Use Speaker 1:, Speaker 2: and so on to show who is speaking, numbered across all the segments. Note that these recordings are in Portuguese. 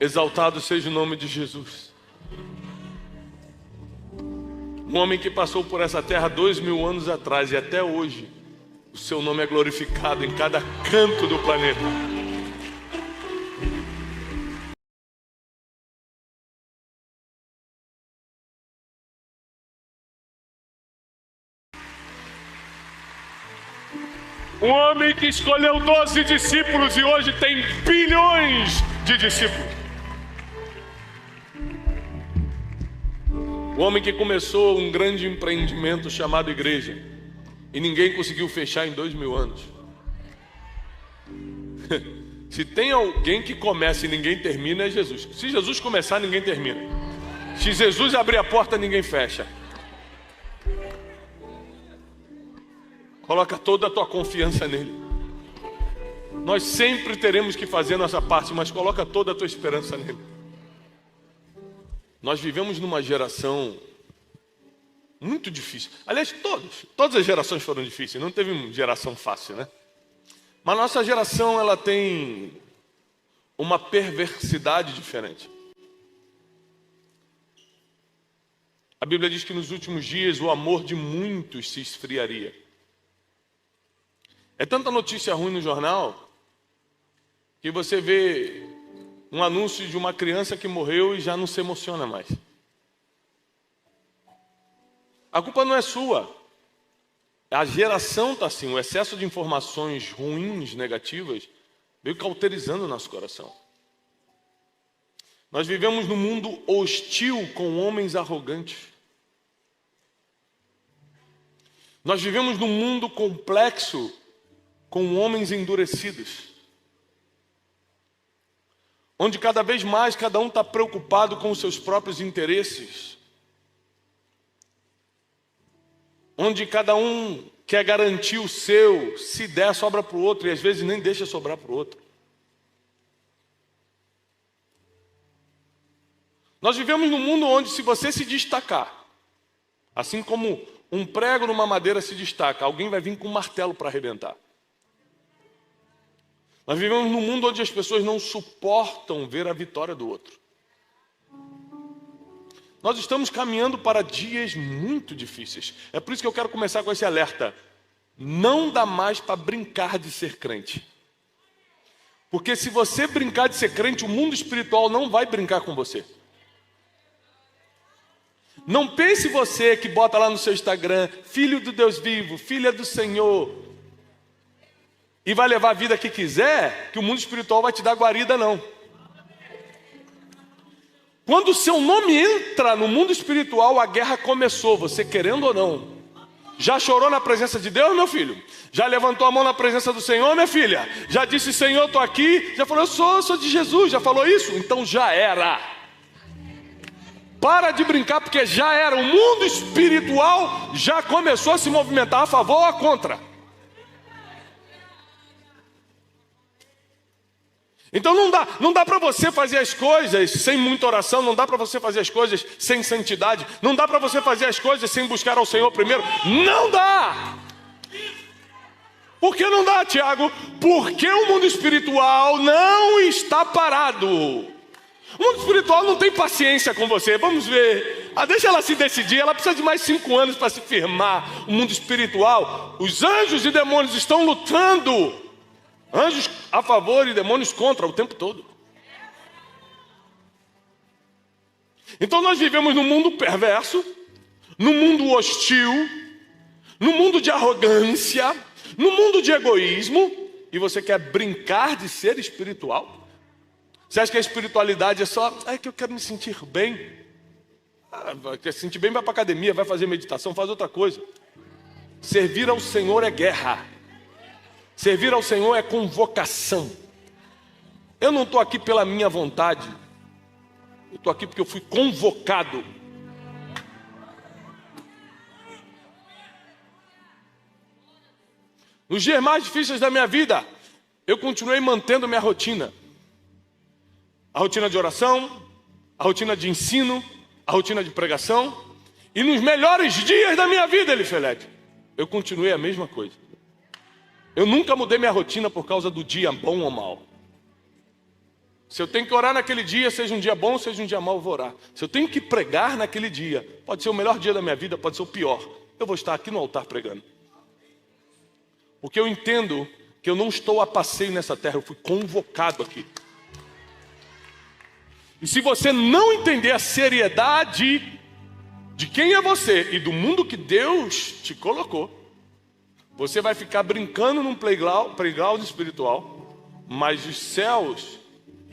Speaker 1: Exaltado seja o nome de Jesus. Um homem que passou por essa terra 2000 anos atrás e até hoje o seu nome é glorificado em cada canto do planeta. Um homem que escolheu 12 discípulos e hoje tem bilhões de discípulos. O homem que começou um grande empreendimento chamado igreja e ninguém conseguiu fechar em 2000 anos. Se tem alguém que começa e ninguém termina, é Jesus. Se Jesus começar, ninguém termina. Se Jesus abrir a porta, ninguém fecha. Coloca toda a tua confiança nele. Nós sempre teremos que fazer a nossa parte, mas coloca toda a tua esperança nele. Nós vivemos numa geração muito difícil. Aliás, todas as gerações foram difíceis. Não teve uma geração fácil, né? Mas nossa geração, ela tem uma perversidade diferente. A Bíblia diz que nos últimos dias o amor de muitos se esfriaria. É tanta notícia ruim no jornal que você vê um anúncio de uma criança que morreu e já não se emociona mais. A culpa não é sua. A geração está assim, o excesso de informações ruins, negativas, veio cauterizando o nosso coração. Nós vivemos num mundo hostil com homens arrogantes. Nós vivemos num mundo complexo com homens endurecidos, onde cada vez mais cada um está preocupado com os seus próprios interesses, onde cada um quer garantir o seu, se der sobra para o outro e às vezes nem deixa sobrar para o outro. Nós vivemos num mundo onde se você se destacar, assim como um prego numa madeira se destaca, alguém vai vir com um martelo para arrebentar. Nós vivemos num mundo onde as pessoas não suportam ver a vitória do outro. Nós estamos caminhando para dias muito difíceis. É por isso que eu quero começar com esse alerta. Não dá mais para brincar de ser crente. Porque se você brincar de ser crente, o mundo espiritual não vai brincar com você. Não pense você que bota lá no seu Instagram, filho do Deus vivo, filha do Senhor, e vai levar a vida que quiser, que o mundo espiritual vai te dar guarida, não. Quando o seu nome entra no mundo espiritual, a guerra começou, você querendo ou não. Já chorou na presença de Deus, meu filho? Já levantou a mão na presença do Senhor, minha filha? Já disse, Senhor, estou aqui? Já falou, eu sou de Jesus, já falou isso? Então já era. Para de brincar, porque já era. O mundo espiritual já começou a se movimentar a favor ou a contra. Então não dá para você fazer as coisas sem muita oração, não dá para você fazer as coisas sem santidade, não dá para você fazer as coisas sem buscar ao Senhor primeiro. Não dá! Por que não dá, Tiago? Porque o mundo espiritual não está parado. O mundo espiritual não tem paciência com você. Vamos ver. Deixa ela se decidir. Ela precisa de mais 5 anos para se firmar. O mundo espiritual, os anjos e demônios estão lutando. Anjos a favor e demônios contra o tempo todo. Então nós vivemos num mundo perverso, num mundo hostil, num mundo de arrogância, num mundo de egoísmo. E você quer brincar de ser espiritual? Você acha que a espiritualidade é só, que eu quero me sentir bem? Quer se sentir bem, vai para a academia, vai fazer meditação, faz outra coisa. Servir ao Senhor é guerra. Servir ao Senhor é convocação. Eu não estou aqui pela minha vontade. Eu estou aqui porque eu fui convocado. Nos dias mais difíceis da minha vida, eu continuei mantendo minha rotina. A rotina de oração, a rotina de ensino, a rotina de pregação. E nos melhores dias da minha vida, Elifelete, eu continuei a mesma coisa. Eu nunca mudei minha rotina por causa do dia bom ou mal. Se eu tenho que orar naquele dia, seja um dia bom, seja um dia mau, eu vou orar. Se eu tenho que pregar naquele dia, pode ser o melhor dia da minha vida, pode ser o pior, eu vou estar aqui no altar pregando. Porque eu entendo que eu não estou a passeio nessa terra, eu fui convocado aqui. E se você não entender a seriedade de quem é você e do mundo que Deus te colocou, você vai ficar brincando num playground espiritual, mas os céus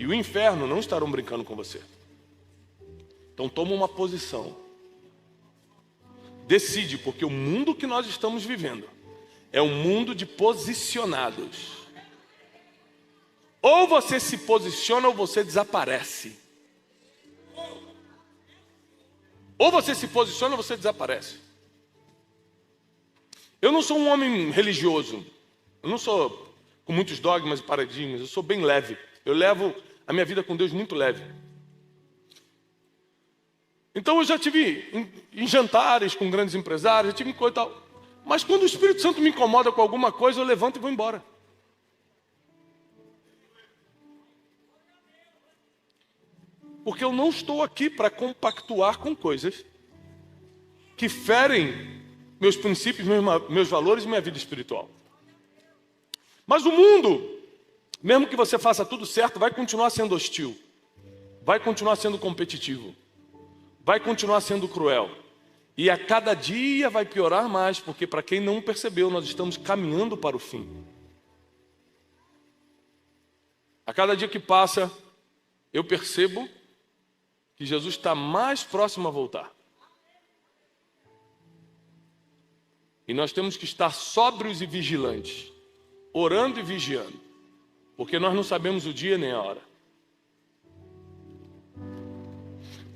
Speaker 1: e o inferno não estarão brincando com você. Então toma uma posição. Decide, porque o mundo que nós estamos vivendo é um mundo de posicionados. Ou você se posiciona ou você desaparece. Ou você se posiciona ou você desaparece. Eu não sou um homem religioso. Eu não sou com muitos dogmas e paradigmas. Eu sou bem leve. Eu levo a minha vida com Deus muito leve. Então eu já tive em jantares com grandes empresários, já tive em coisa e tal. Mas quando o Espírito Santo me incomoda com alguma coisa, eu levanto e vou embora. Porque eu não estou aqui para compactuar com coisas que ferem meus princípios, meus valores e minha vida espiritual. Mas o mundo, mesmo que você faça tudo certo, vai continuar sendo hostil, vai continuar sendo competitivo, vai continuar sendo cruel. E a cada dia vai piorar mais, porque para quem não percebeu, nós estamos caminhando para o fim. A cada dia que passa, eu percebo que Jesus está mais próximo a voltar. E nós temos que estar sóbrios e vigilantes, orando e vigiando, porque nós não sabemos o dia nem a hora.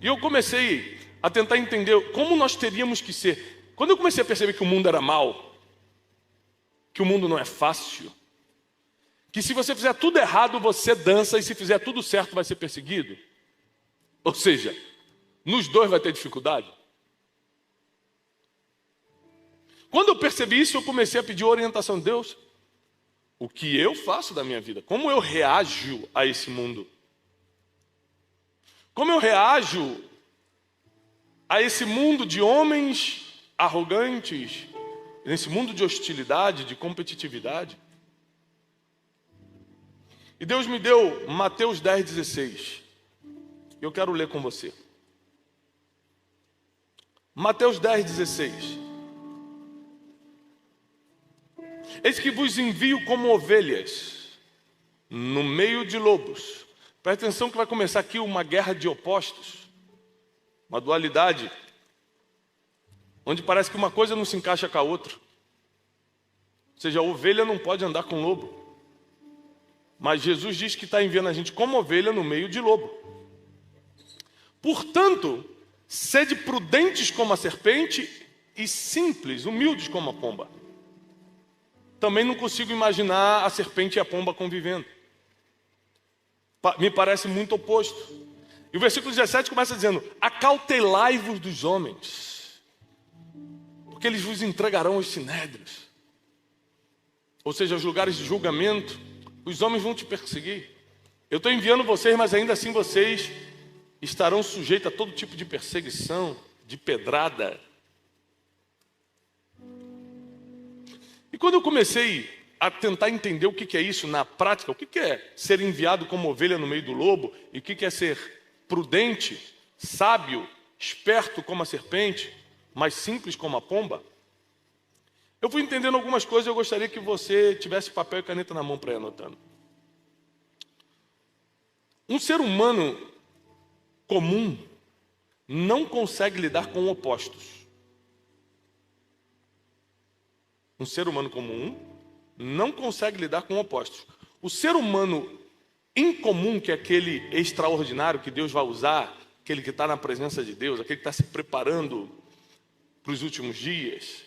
Speaker 1: E eu comecei a tentar entender como nós teríamos que ser. Quando eu comecei a perceber que o mundo era mau, que o mundo não é fácil, que se você fizer tudo errado, você dança, e se fizer tudo certo, vai ser perseguido. Ou seja, nos dois vai ter dificuldade. Quando eu percebi isso, eu comecei a pedir orientação de Deus. O que eu faço da minha vida? Como eu reajo a esse mundo? Como eu reajo a esse mundo de homens arrogantes, nesse mundo de hostilidade, de competitividade? E Deus me deu Mateus 10,16. Eu quero ler com você. Mateus 10,16. Eis que vos envio como ovelhas no meio de lobos. Presta atenção que vai começar aqui uma guerra de opostos, uma dualidade, onde parece que uma coisa não se encaixa com a outra. Ou seja, a ovelha não pode andar com lobo. Mas Jesus diz que está enviando a gente como ovelha no meio de lobo. Portanto, sede prudentes como a serpente e simples, humildes como a pomba. Também não consigo imaginar a serpente e a pomba convivendo. Me parece muito oposto. E o versículo 17 começa dizendo: acautelai-vos dos homens, porque eles vos entregarão aos sinédrios. Ou seja, aos lugares de julgamento. Os homens vão te perseguir. Eu estou enviando vocês, mas ainda assim vocês estarão sujeitos a todo tipo de perseguição, de pedrada. E quando eu comecei a tentar entender o que é isso na prática, o que é ser enviado como ovelha no meio do lobo, e o que é ser prudente, sábio, esperto como a serpente, mas simples como a pomba, eu fui entendendo algumas coisas e eu gostaria que você tivesse papel e caneta na mão para ir anotando. Um ser humano comum não consegue lidar com opostos. Um ser humano comum não consegue lidar com opostos. O ser humano incomum, que é aquele extraordinário que Deus vai usar, aquele que está na presença de Deus, aquele que está se preparando para os últimos dias,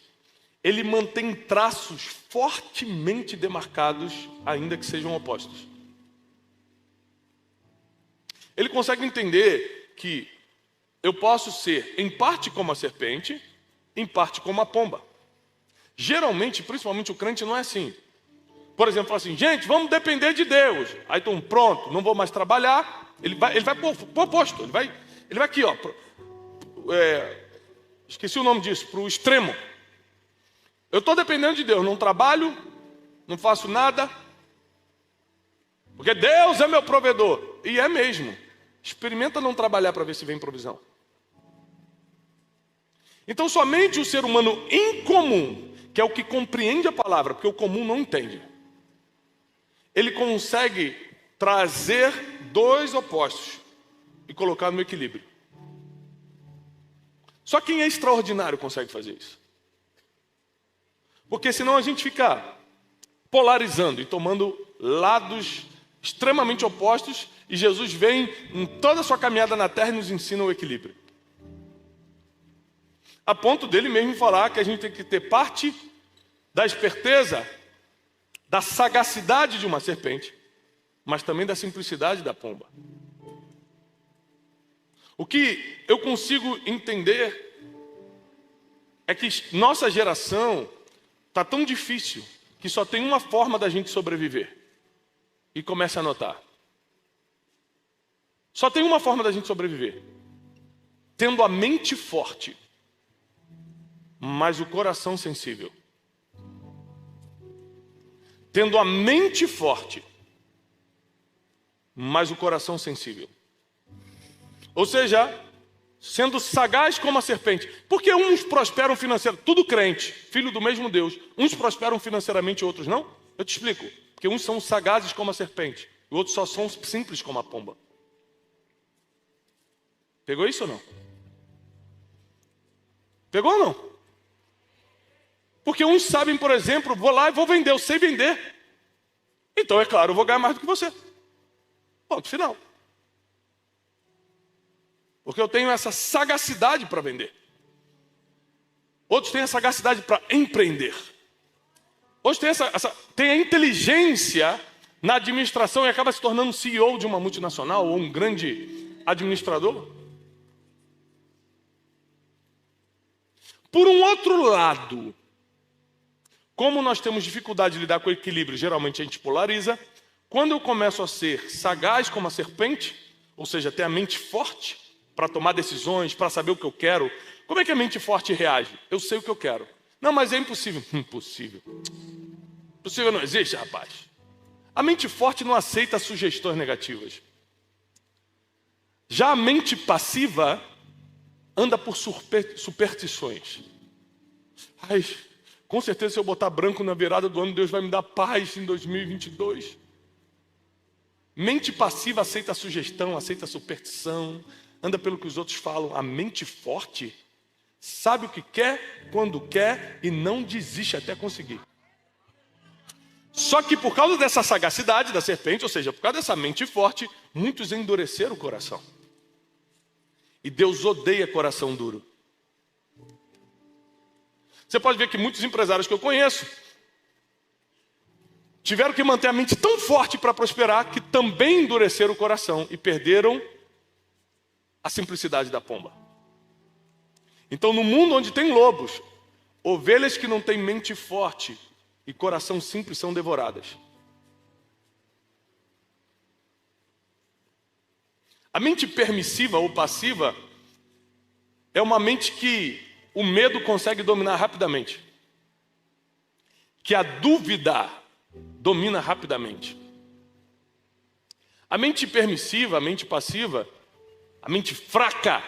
Speaker 1: ele mantém traços fortemente demarcados, ainda que sejam opostos. Ele consegue entender que eu posso ser, em parte como a serpente, em parte como a pomba. Geralmente, principalmente o crente, não é assim. Por exemplo, fala assim, gente, vamos depender de Deus. Aí então, pronto, não vou mais trabalhar. Ele vai pro oposto. Ele vai aqui, ó. Esqueci o nome disso, para o extremo. Eu estou dependendo de Deus, não trabalho, não faço nada, porque Deus é meu provedor. E é mesmo. Experimenta não trabalhar para ver se vem provisão. Então somente o ser humano incomum, que é o que compreende a palavra, porque o comum não entende, ele consegue trazer dois opostos e colocar no equilíbrio. Só quem é extraordinário consegue fazer isso. Porque senão a gente fica polarizando e tomando lados extremamente opostos, e Jesus vem em toda a sua caminhada na terra e nos ensina o equilíbrio. A ponto dele mesmo falar que a gente tem que ter parte da esperteza, da sagacidade de uma serpente, mas também da simplicidade da pomba. O que eu consigo entender é que nossa geração está tão difícil que só tem uma forma da gente sobreviver. E começa a notar. Só tem uma forma da gente sobreviver. Tendo a mente forte, mas o coração sensível. Tendo a mente forte, mas o coração sensível. Ou seja, sendo sagaz como a serpente. Porque uns prosperam financeiramente, tudo crente, filho do mesmo Deus. Uns prosperam financeiramente e outros não? Eu te explico. Porque uns são sagazes como a serpente, e outros só são simples como a pomba. Pegou isso ou não? Pegou ou não? Porque uns sabem, por exemplo, vou lá e vou vender, eu sei vender. Então, é claro, eu vou ganhar mais do que você. Ponto final. Porque eu tenho essa sagacidade para vender. Outros têm a sagacidade para empreender. Outros têm a inteligência na administração e acaba se tornando CEO de uma multinacional ou um grande administrador. Por um outro lado, como nós temos dificuldade de lidar com o equilíbrio, geralmente a gente polariza. Quando eu começo a ser sagaz como a serpente, ou seja, ter a mente forte para tomar decisões, para saber o que eu quero, como é que a mente forte reage? Eu sei o que eu quero. Não, mas é impossível. Impossível. Impossível não existe, rapaz. A mente forte não aceita sugestões negativas. Já a mente passiva anda por superstições. Ai, com certeza se eu botar branco na virada do ano, Deus vai me dar paz em 2022. Mente passiva aceita a sugestão, aceita a superstição, anda pelo que os outros falam. A mente forte sabe o que quer, quando quer e não desiste até conseguir. Só que por causa dessa sagacidade da serpente, ou seja, por causa dessa mente forte, muitos endureceram o coração. E Deus odeia coração duro. Você pode ver que muitos empresários que eu conheço tiveram que manter a mente tão forte para prosperar que também endureceram o coração e perderam a simplicidade da pomba. Então, no mundo onde tem lobos, ovelhas que não têm mente forte e coração simples são devoradas. A mente permissiva ou passiva é uma mente que o medo consegue dominar rapidamente, que a dúvida domina rapidamente. A mente permissiva, a mente passiva, a mente fraca,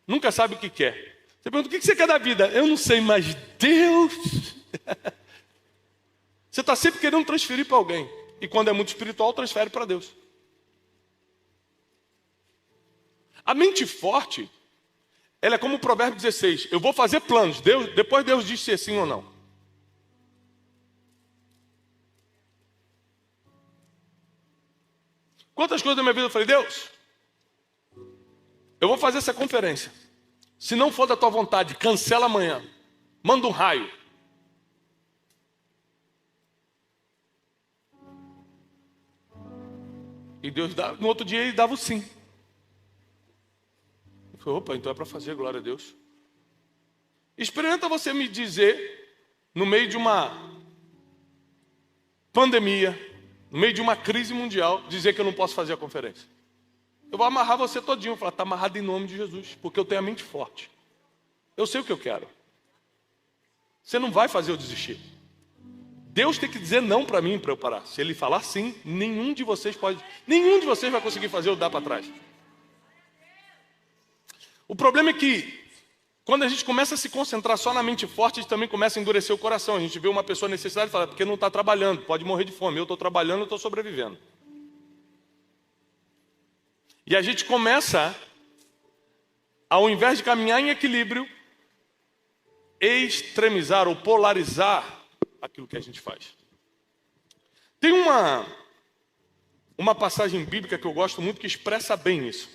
Speaker 1: nunca sabe o que quer. Você pergunta, o que você quer da vida? Eu não sei, mas Deus... Você está sempre querendo transferir para alguém. E quando é muito espiritual, transfere para Deus. A mente forte, ela é como o provérbio 16. Eu vou fazer planos. Depois Deus diz se é sim ou não. Quantas coisas da minha vida eu falei, Deus, eu vou fazer essa conferência. Se não for da tua vontade, cancela amanhã. Manda um raio. E Deus dava, no outro dia ele dava o sim. Eu falei, opa, então é para fazer, glória a Deus. Experimenta você me dizer, no meio de uma pandemia, no meio de uma crise mundial, dizer que eu não posso fazer a conferência. Eu vou amarrar você todinho, falar, está amarrado em nome de Jesus, porque eu tenho a mente forte. Eu sei o que eu quero. Você não vai fazer eu desistir. Deus tem que dizer não para mim, para eu parar. Se Ele falar sim, nenhum de vocês vai conseguir fazer eu dar para trás. O problema é que, quando a gente começa a se concentrar só na mente forte, a gente também começa a endurecer o coração. A gente vê uma pessoa necessitada e fala, porque não está trabalhando, pode morrer de fome. Eu estou trabalhando, eu estou sobrevivendo. E a gente começa, ao invés de caminhar em equilíbrio, extremizar ou polarizar aquilo que a gente faz. Tem uma passagem bíblica que eu gosto muito que expressa bem isso.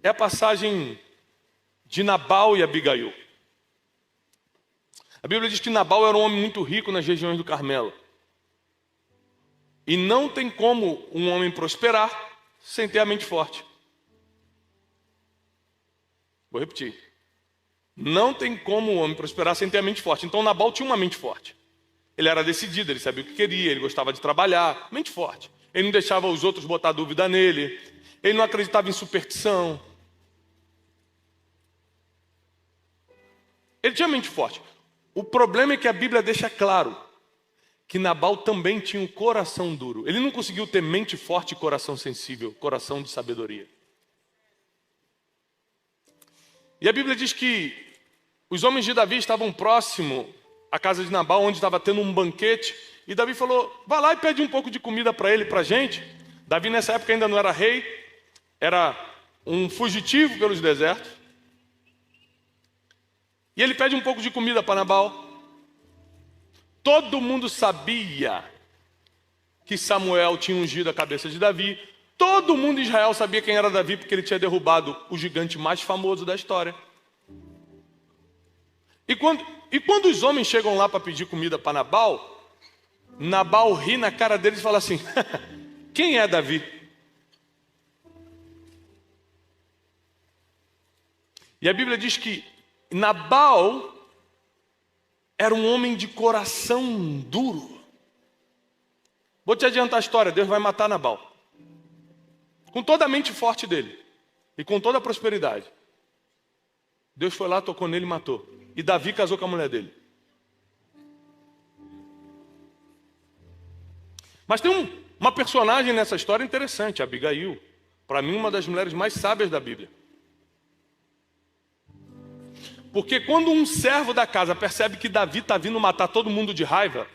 Speaker 1: É a passagem de Nabal e Abigail. A Bíblia diz que Nabal era um homem muito rico nas regiões do Carmelo. E não tem como um homem prosperar sem ter a mente forte. Vou repetir. Não tem como um homem prosperar sem ter a mente forte. Então Nabal tinha uma mente forte. Ele era decidido, ele sabia o que queria, ele gostava de trabalhar. Mente forte. Ele não deixava os outros botar dúvida nele. Ele não acreditava em superstição. Ele tinha mente forte. O problema é que a Bíblia deixa claro que Nabal também tinha um coração duro. Ele não conseguiu ter mente forte e coração sensível, coração de sabedoria. E a Bíblia diz que os homens de Davi estavam próximo à casa de Nabal, onde estava tendo um banquete. E Davi falou, vai lá e pede um pouco de comida para ele, para a gente. Davi nessa época ainda não era rei, era um fugitivo pelos desertos. E ele pede um pouco de comida para Nabal. Todo mundo sabia que Samuel tinha ungido a cabeça de Davi. Todo mundo em Israel sabia quem era Davi, porque ele tinha derrubado o gigante mais famoso da história. E quando os homens chegam lá para pedir comida para Nabal, Nabal ri na cara deles e fala assim, quem é Davi? E a Bíblia diz que Nabal era um homem de coração duro. Vou te adiantar a história, Deus vai matar Nabal. Com toda a mente forte dele. E com toda a prosperidade. Deus foi lá, tocou nele e matou. E Davi casou com a mulher dele. Mas tem uma personagem nessa história interessante, Abigail. Para mim, uma das mulheres mais sábias da Bíblia. Porque quando um servo da casa percebe que Davi está vindo matar todo mundo de raiva,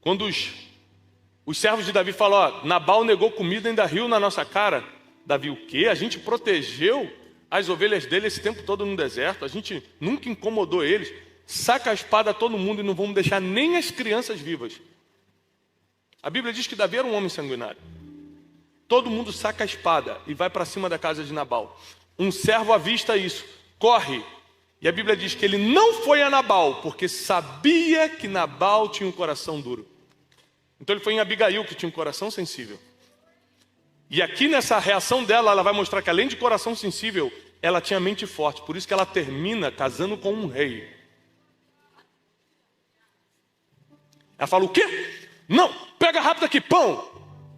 Speaker 1: quando os servos de Davi falam, ó, Nabal negou comida e ainda riu na nossa cara. Davi, o quê? A gente protegeu as ovelhas dele esse tempo todo no deserto, a gente nunca incomodou eles. Saca a espada a todo mundo e não vamos deixar nem as crianças vivas. A Bíblia diz que Davi era um homem sanguinário. Todo mundo saca a espada e vai para cima da casa de Nabal. Um servo avista isso, corre. E a Bíblia diz que ele não foi a Nabal, porque sabia que Nabal tinha um coração duro. Então ele foi em Abigail, que tinha um coração sensível. E aqui nessa reação dela, ela vai mostrar que além de coração sensível, ela tinha mente forte. Por isso que ela termina casando com um rei. Ela fala, o quê? Não, pega rápido aqui, pão,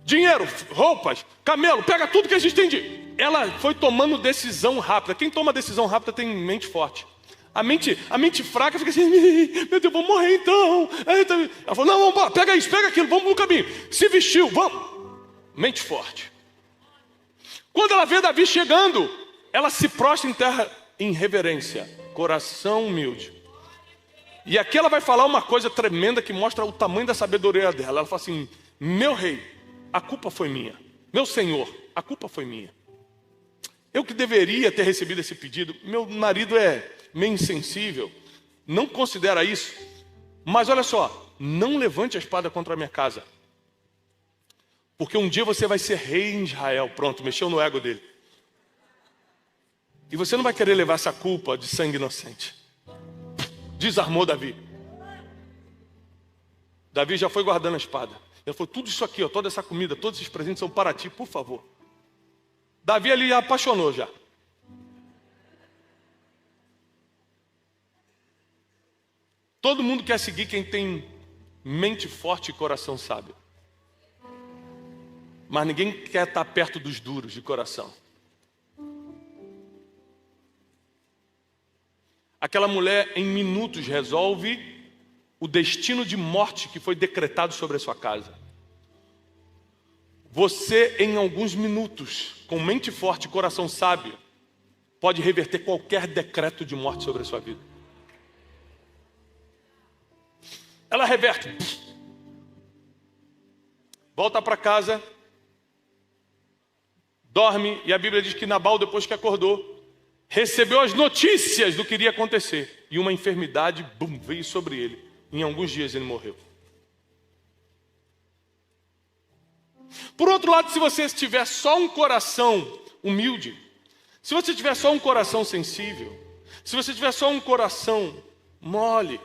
Speaker 1: dinheiro, roupas, camelo, pega tudo que a gente tem de... Ela foi tomando decisão rápida. Quem toma decisão rápida tem mente forte. A mente fraca fica assim, meu Deus, vou morrer então. Ela falou, não, vamos embora, pega isso, pega aquilo, vamos no caminho. Se vestiu, vamos. Mente forte. Quando ela vê Davi chegando, ela se prostra em terra em reverência, coração humilde. E aqui ela vai falar uma coisa tremenda que mostra o tamanho da sabedoria dela. Ela fala assim, meu rei, a culpa foi minha. Meu senhor, a culpa foi minha. Eu que deveria ter recebido esse pedido. Meu marido é meio insensível, não considera isso. Mas olha só, não levante a espada contra a minha casa. Porque um dia você vai ser rei em Israel. Pronto, mexeu no ego dele. E você não vai querer levar essa culpa de sangue inocente. Desarmou Davi. Davi já foi guardando a espada. Ele falou, tudo isso aqui, ó, toda essa comida, todos esses presentes são para ti, por favor. Davi ali já apaixonou já. Todo mundo quer seguir quem tem mente forte e coração sábio. Mas ninguém quer estar perto dos duros de coração. Aquela mulher em minutos resolve o destino de morte que foi decretado sobre a sua casa. Você, em alguns minutos, com mente forte e coração sábio, pode reverter qualquer decreto de morte sobre a sua vida. Ela reverte. Volta para casa, dorme, e a Bíblia diz que Nabal, depois que acordou, recebeu as notícias do que iria acontecer. E uma enfermidade, veio sobre ele. Em alguns dias ele morreu. Por outro lado, se você tiver só um coração humilde, se você tiver só um coração sensível, se você tiver só um coração mole,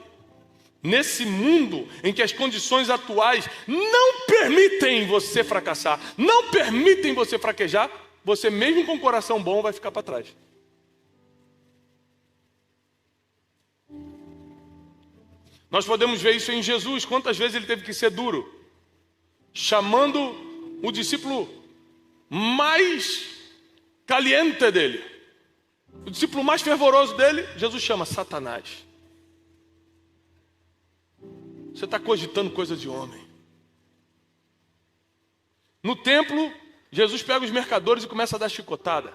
Speaker 1: nesse mundo em que as condições atuais não permitem você fracassar, não permitem você fraquejar, você mesmo com um coração bom vai ficar para trás. Nós podemos ver isso em Jesus. Quantas vezes ele teve que ser duro, chamando o discípulo mais caliente dele, o discípulo mais fervoroso dele, Jesus chama Satanás. Você está cogitando coisa de homem. No templo, Jesus pega os mercadores e começa a dar chicotada.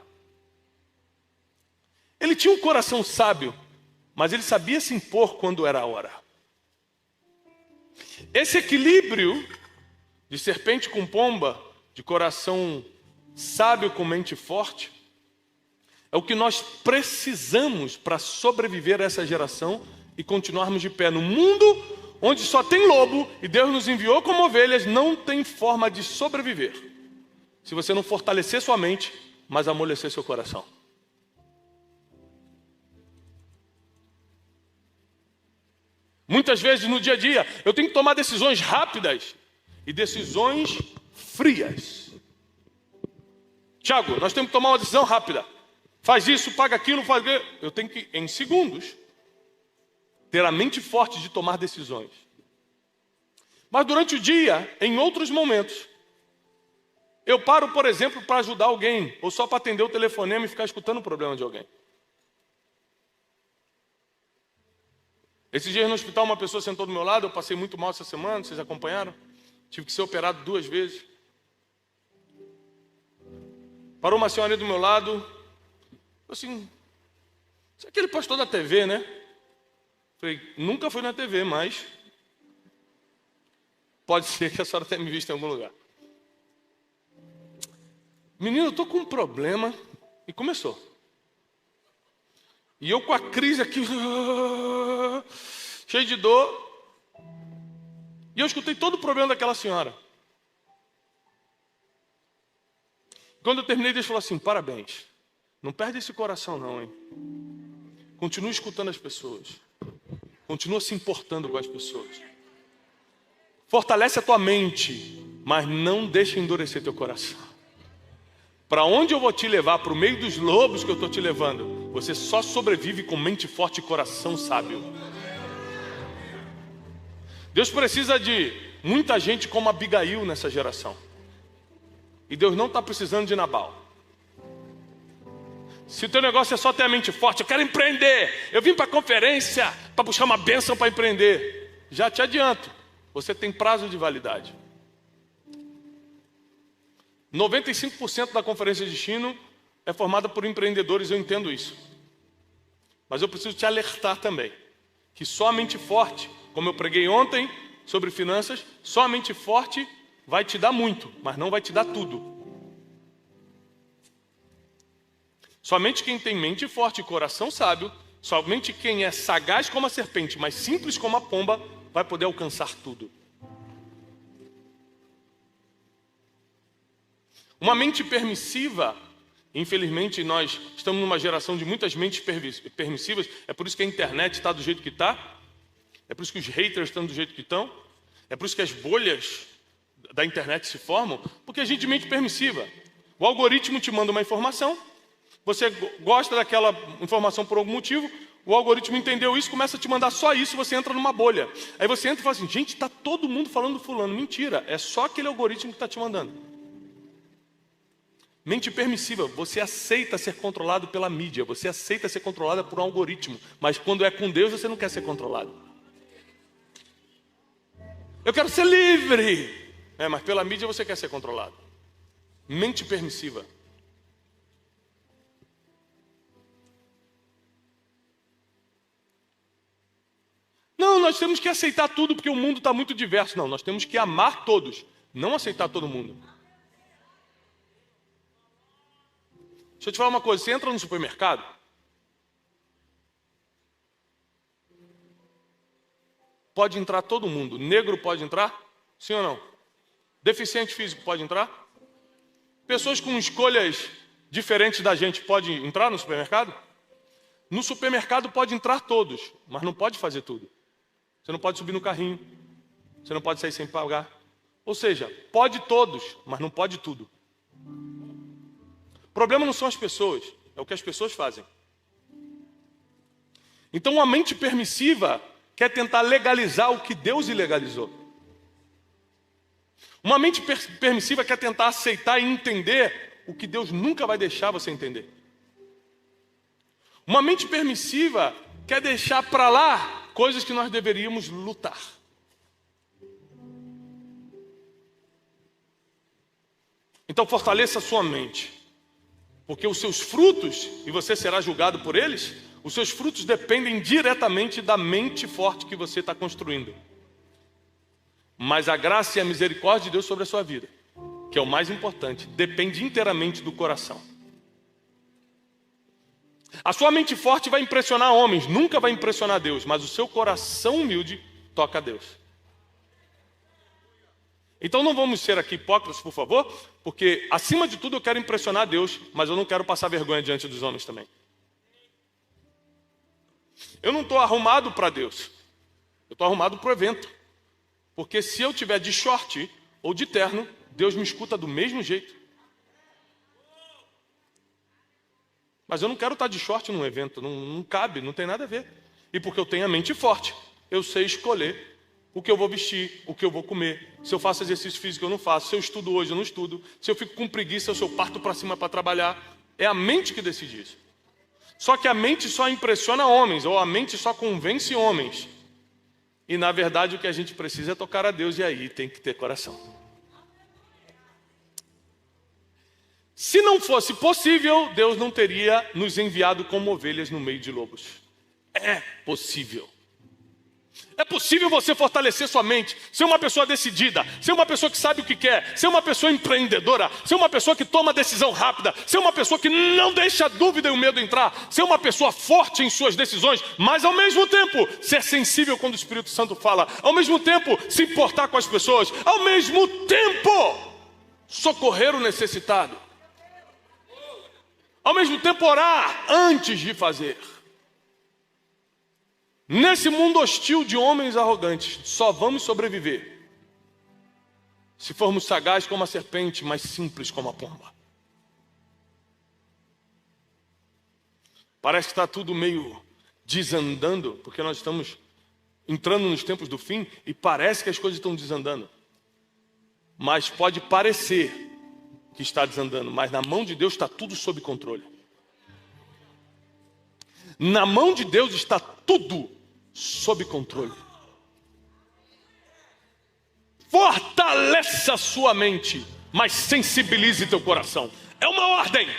Speaker 1: Ele tinha um coração sábio, mas ele sabia se impor quando era a hora. Esse equilíbrio de serpente com pomba, de coração sábio com mente forte, é o que nós precisamos para sobreviver a essa geração e continuarmos de pé no mundo onde só tem lobo e Deus nos enviou como ovelhas. Não tem forma de sobreviver se você não fortalecer sua mente, mas amolecer seu coração. Muitas vezes no dia a dia eu tenho que tomar decisões rápidas e decisões frias. Tiago, nós temos que tomar uma decisão rápida. Faz isso, paga aquilo, faz aquilo. Eu tenho que, em segundos, ter a mente forte de tomar decisões. Mas durante o dia, em outros momentos, eu paro, por exemplo, para ajudar alguém, ou só para atender o telefonema e ficar escutando o problema de alguém. Esses dias no hospital, uma pessoa sentou do meu lado, eu passei muito mal essa semana, vocês acompanharam? Tive que ser operado 2 vezes. Parou uma senhora do meu lado, assim, isso é aquele pastor da TV, né? Falei, nunca fui na TV, mas pode ser que a senhora tenha me visto em algum lugar. Menino, eu estou com um problema. E começou. E eu com a crise aqui, cheio de dor. E eu escutei todo o problema daquela senhora. Quando eu terminei, Deus falou assim, parabéns. Não perde esse coração não, hein? Continua escutando as pessoas. Continua se importando com as pessoas. Fortalece a tua mente, mas não deixa endurecer teu coração. Para onde eu vou te levar? Para o meio dos lobos que eu estou te levando. Você só sobrevive com mente forte e coração sábio. Deus precisa de muita gente como Abigail nessa geração. E Deus não está precisando de Nabal. Se o teu negócio é só ter a mente forte, eu quero empreender. Eu vim para a conferência para buscar uma bênção para empreender. Já te adianto, você tem prazo de validade. 95% da conferência de destino é formada por empreendedores, eu entendo isso. Mas eu preciso te alertar também, que só a mente forte, como eu preguei ontem sobre finanças, só a mente forte vai te dar muito, mas não vai te dar tudo. Somente quem tem mente forte e coração sábio, somente quem é sagaz como a serpente, mas simples como a pomba, vai poder alcançar tudo. Uma mente permissiva, infelizmente nós estamos numa geração de muitas mentes permissivas, é por isso que a internet está do jeito que está, é por isso que os haters estão do jeito que estão, é por isso que as bolhas da internet se formam, porque a gente é mente permissiva. O algoritmo te manda uma informação, você gosta daquela informação por algum motivo, O algoritmo entendeu isso, começa a te mandar só isso, você entra numa bolha. Aí você entra e fala assim, gente, está todo mundo falando do fulano. Mentira, é só aquele algoritmo que está te mandando. Mente permissiva, você aceita ser controlado pela mídia, você aceita ser controlado por um algoritmo, mas quando é com Deus você não quer ser controlado. Eu quero ser livre, mas pela mídia você quer ser controlado. Mente permissiva. Não, nós temos que aceitar tudo porque o mundo está muito diverso. Não, nós temos que amar todos, não aceitar todo mundo. Deixa eu te falar uma coisa, você entra no supermercado, pode entrar todo mundo. Negro pode entrar? Sim ou não? Deficiente físico pode entrar? Pessoas com escolhas diferentes da gente podem entrar no supermercado? No supermercado pode entrar todos, mas não pode fazer tudo. Você não pode subir no carrinho, você não pode sair sem pagar. Ou seja, pode todos, mas não pode tudo. O problema não são as pessoas, é o que as pessoas fazem. Então uma mente permissiva quer tentar legalizar o que Deus ilegalizou. Uma mente permissiva quer tentar aceitar e entender o que Deus nunca vai deixar você entender. Uma mente permissiva quer deixar para lá coisas que nós deveríamos lutar. Então fortaleça a sua mente. Porque os seus frutos, e você será julgado por eles, os seus frutos dependem diretamente da mente forte que você está construindo. Mas a graça e a misericórdia de Deus sobre a sua vida, que é o mais importante, depende inteiramente do coração. A sua mente forte vai impressionar homens, nunca vai impressionar Deus, mas o seu coração humilde toca a Deus. Então não vamos ser aqui hipócritas, por favor, porque acima de tudo eu quero impressionar Deus, mas eu não quero passar vergonha diante dos homens também. Eu não estou arrumado para Deus, eu estou arrumado para o evento. Porque se eu tiver de short ou de terno, Deus me escuta do mesmo jeito. Mas eu não quero estar de short num evento, não cabe, não tem nada a ver. E porque eu tenho a mente forte, eu sei escolher o que eu vou vestir, o que eu vou comer, se eu faço exercício físico eu não faço, se eu estudo hoje eu não estudo, se eu fico com preguiça, se eu parto para cima para trabalhar. É a mente que decide isso. Só que a mente só impressiona homens, ou a mente só convence homens. E na verdade o que a gente precisa é tocar a Deus, e aí tem que ter coração. Se não fosse possível, Deus não teria nos enviado como ovelhas no meio de lobos. É possível. É possível você fortalecer sua mente, ser uma pessoa decidida, ser uma pessoa que sabe o que quer, ser uma pessoa empreendedora, ser uma pessoa que toma decisão rápida, ser uma pessoa que não deixa a dúvida e o medo entrar, ser uma pessoa forte em suas decisões, mas ao mesmo tempo ser sensível quando o Espírito Santo fala, ao mesmo tempo se importar com as pessoas, ao mesmo tempo socorrer o necessitado, ao mesmo tempo orar antes de fazer. Nesse mundo hostil de homens arrogantes, só vamos sobreviver se formos sagazes como a serpente, mas simples como a pomba. Parece que está tudo meio desandando, porque nós estamos entrando nos tempos do fim e parece que as coisas estão desandando. Mas pode parecer que está desandando, mas na mão de Deus está tudo sob controle. Na mão de Deus está tudo sob controle. Fortaleça a sua mente, mas sensibilize teu coração. É uma ordem.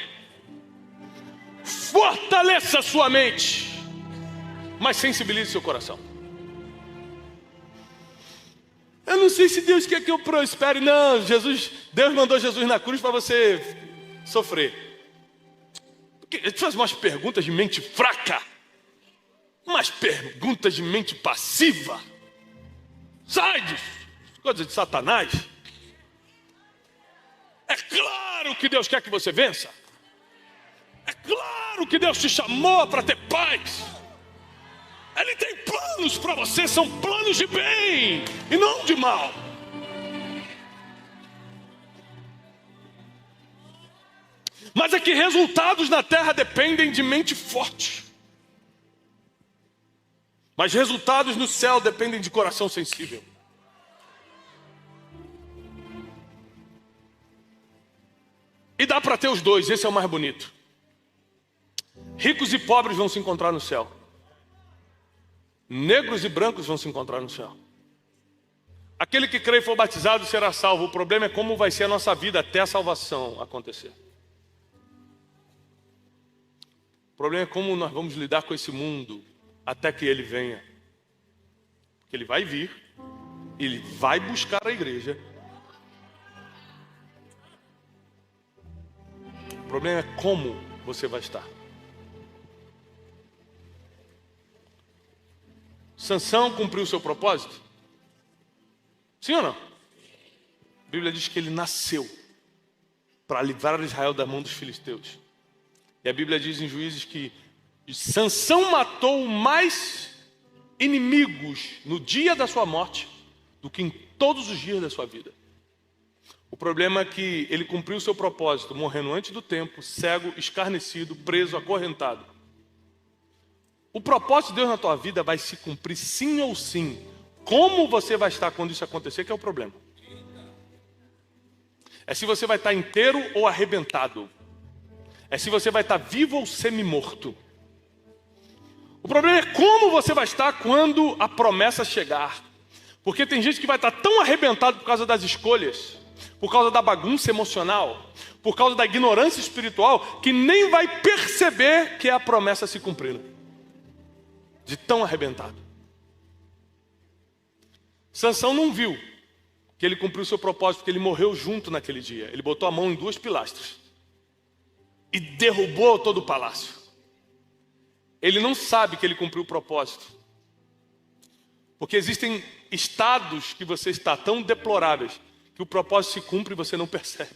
Speaker 1: Fortaleça a sua mente, mas sensibilize seu coração. Eu não sei se Deus quer que eu prospere. Não, Deus mandou Jesus na cruz para você sofrer. Ele faz umas perguntas de mente fraca, umas perguntas de mente passiva. Sai disso, coisa de Satanás. É claro que Deus quer que você vença. É claro que Deus te chamou para ter paz. Ele tem planos para você, são planos de bem e não de mal. Mas é que resultados na terra dependem de mente forte. Mas resultados no céu dependem de coração sensível. E dá para ter os dois, esse é o mais bonito. Ricos e pobres vão se encontrar no céu. Negros e brancos vão se encontrar no céu. Aquele que crê e for batizado será salvo. O problema é como vai ser a nossa vida até a salvação acontecer. O problema é como nós vamos lidar com esse mundo até que ele venha. Porque ele vai vir, ele vai buscar a igreja. O problema é como você vai estar. Sansão cumpriu o seu propósito? Sim ou não? A Bíblia diz que ele nasceu para livrar Israel da mão dos filisteus. E a Bíblia diz em Juízes que Sansão matou mais inimigos no dia da sua morte do que em todos os dias da sua vida. O problema é que ele cumpriu o seu propósito, morrendo antes do tempo, cego, escarnecido, preso, acorrentado. O propósito de Deus na tua vida vai se cumprir sim ou sim. Como você vai estar quando isso acontecer que é o problema. É se você vai estar inteiro ou arrebentado. É se você vai estar vivo ou semi-morto. O problema é como você vai estar quando a promessa chegar. Porque tem gente que vai estar tão arrebentado por causa das escolhas, por causa da bagunça emocional, por causa da ignorância espiritual, que nem vai perceber que é a promessa se cumprindo. De tão arrebentado. Sansão não viu que ele cumpriu o seu propósito, porque ele morreu junto naquele dia. Ele botou a mão em 2 pilastras e derrubou todo o palácio. Ele não sabe que ele cumpriu o propósito, porque existem estados que você está tão deploráveis que o propósito se cumpre e você não percebe.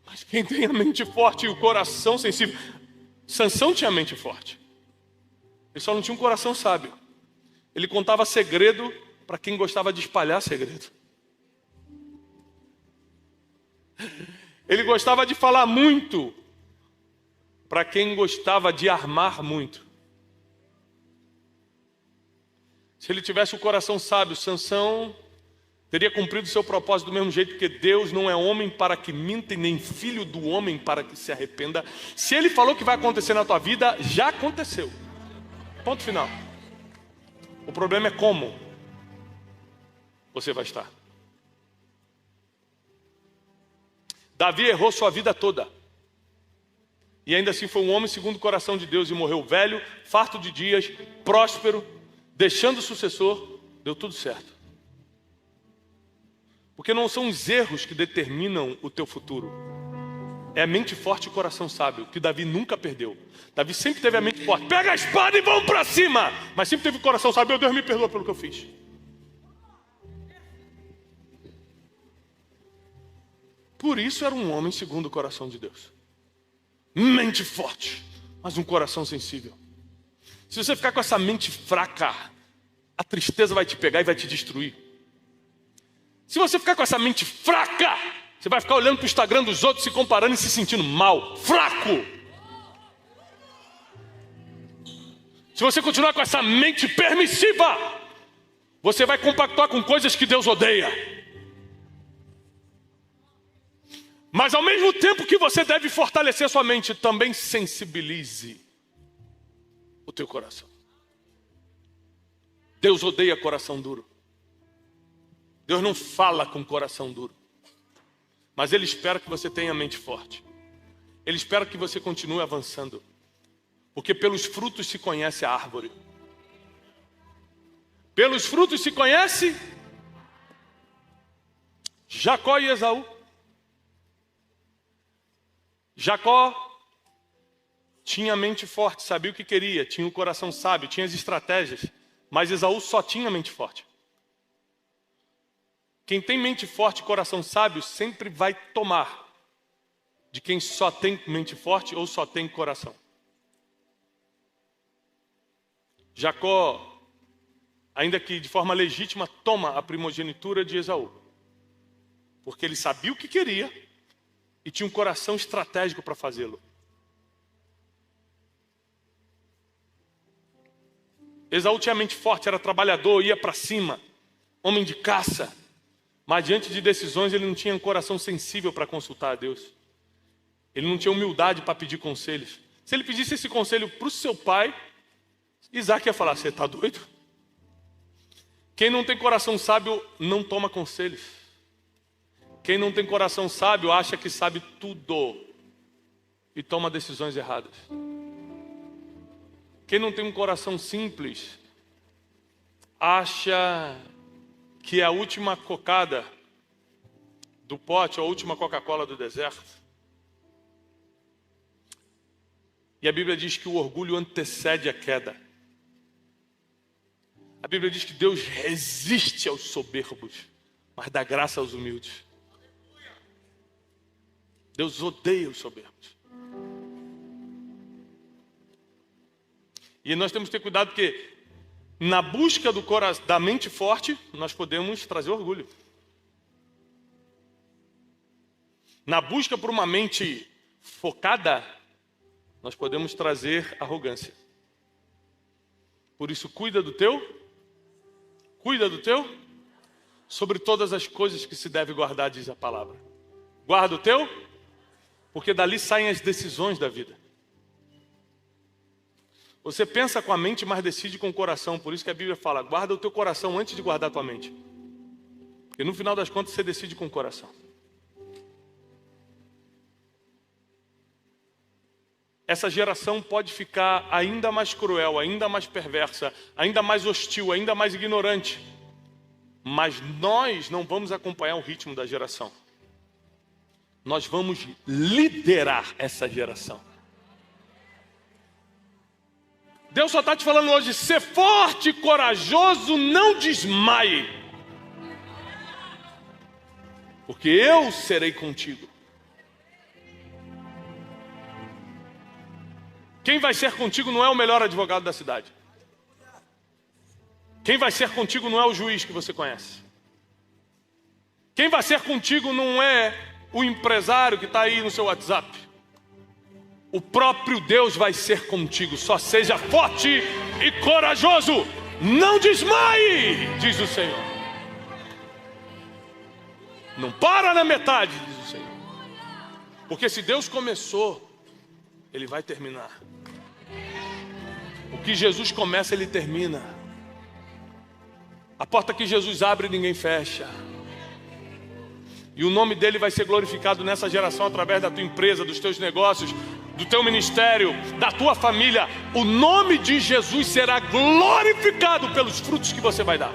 Speaker 1: Mas quem tem a mente forte e o coração sensível... Sansão tinha a mente forte. Ele só não tinha um coração sábio. Ele contava segredo para quem gostava de espalhar segredo. Ele gostava de falar muito para quem gostava de armar muito. Se ele tivesse o coração sábio, Sansão teria cumprido o seu propósito do mesmo jeito, porque Deus não é homem para que minta e nem filho do homem para que se arrependa. Se ele falou que vai acontecer na tua vida, já aconteceu. Ponto final. O problema é como você vai estar. Davi errou sua vida toda. E ainda assim foi um homem segundo o coração de Deus e morreu velho, farto de dias, próspero, deixando o sucessor, deu tudo certo. Porque não são os erros que determinam o teu futuro. É a mente forte e o coração sábio, que Davi nunca perdeu. Davi sempre teve a mente forte. Pega a espada e vamos para cima. Mas sempre teve o coração sábio. Meu Deus, me perdoa pelo que eu fiz. Por isso era um homem segundo o coração de Deus. Mente forte, mas um coração sensível. Se você ficar com essa mente fraca, a tristeza vai te pegar e vai te destruir. Se você ficar com essa mente fraca, você vai ficar olhando para o Instagram dos outros, se comparando e se sentindo mal, fraco. Se você continuar com essa mente permissiva, você vai compactuar com coisas que Deus odeia. Mas ao mesmo tempo que você deve fortalecer sua mente, também sensibilize o teu coração. Deus odeia coração duro. Deus não fala com coração duro. Mas Ele espera que você tenha mente forte. Ele espera que você continue avançando. Porque pelos frutos se conhece a árvore. Pelos frutos se conhece Jacó e Esaú. Jacó tinha mente forte, sabia o que queria, tinha o coração sábio, tinha as estratégias. Mas Esaú só tinha mente forte. Quem tem mente forte e coração sábio sempre vai tomar de quem só tem mente forte ou só tem coração. Jacó, ainda que de forma legítima, toma a primogenitura de Esaú. Porque ele sabia o que queria e tinha um coração estratégico para fazê-lo. Esaú tinha mente forte, era trabalhador, ia para cima, homem de caça. Mas diante de decisões ele não tinha um coração sensível para consultar a Deus. Ele não tinha humildade para pedir conselhos. Se ele pedisse esse conselho para o seu pai, Isaac ia falar: você está doido? Quem não tem coração sábio não toma conselhos. Quem não tem coração sábio acha que sabe tudo e toma decisões erradas. Quem não tem um coração simples acha que é a última cocada do pote, ou a última Coca-Cola do deserto. E a Bíblia diz que o orgulho antecede a queda. A Bíblia diz que Deus resiste aos soberbos, mas dá graça aos humildes. Deus odeia os soberbos. E nós temos que ter cuidado, porque na busca da mente forte, nós podemos trazer orgulho. Na busca por uma mente focada, nós podemos trazer arrogância. Por isso, cuida do teu, sobre todas as coisas que se deve guardar, diz a palavra. Guarda o teu, porque dali saem as decisões da vida. Você pensa com a mente, mas decide com o coração. Por isso que a Bíblia fala: guarda o teu coração antes de guardar a tua mente. Porque no final das contas você decide com o coração. Essa geração pode ficar ainda mais cruel, ainda mais perversa, ainda mais hostil, ainda mais ignorante. Mas nós não vamos acompanhar o ritmo da geração. Nós vamos liderar essa geração. Deus só está te falando hoje: ser forte e corajoso, não desmaie. Porque eu serei contigo. Quem vai ser contigo não é o melhor advogado da cidade. Quem vai ser contigo não é o juiz que você conhece. Quem vai ser contigo não é o empresário que está aí no seu WhatsApp. O próprio Deus vai ser contigo. Só seja forte e corajoso. Não desmaie, diz o Senhor. Não para na metade, diz o Senhor. Porque se Deus começou, Ele vai terminar. O que Jesus começa, Ele termina. A porta que Jesus abre, ninguém fecha. E o nome dele vai ser glorificado nessa geração através da tua empresa, dos teus negócios, do teu ministério, da tua família. O nome de Jesus será glorificado pelos frutos que você vai dar.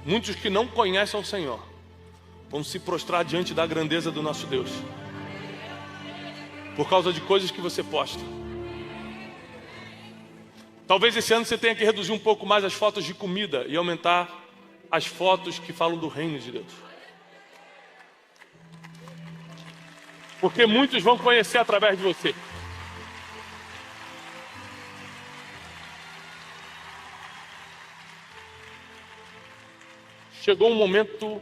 Speaker 1: Muitos que não conhecem o Senhor vão se prostrar diante da grandeza do nosso Deus, por causa de coisas que você posta. Talvez esse ano você tenha que reduzir um pouco mais as fotos de comida e aumentar as fotos que falam do reino de Deus. Porque muitos vão conhecer através de você. Chegou um momento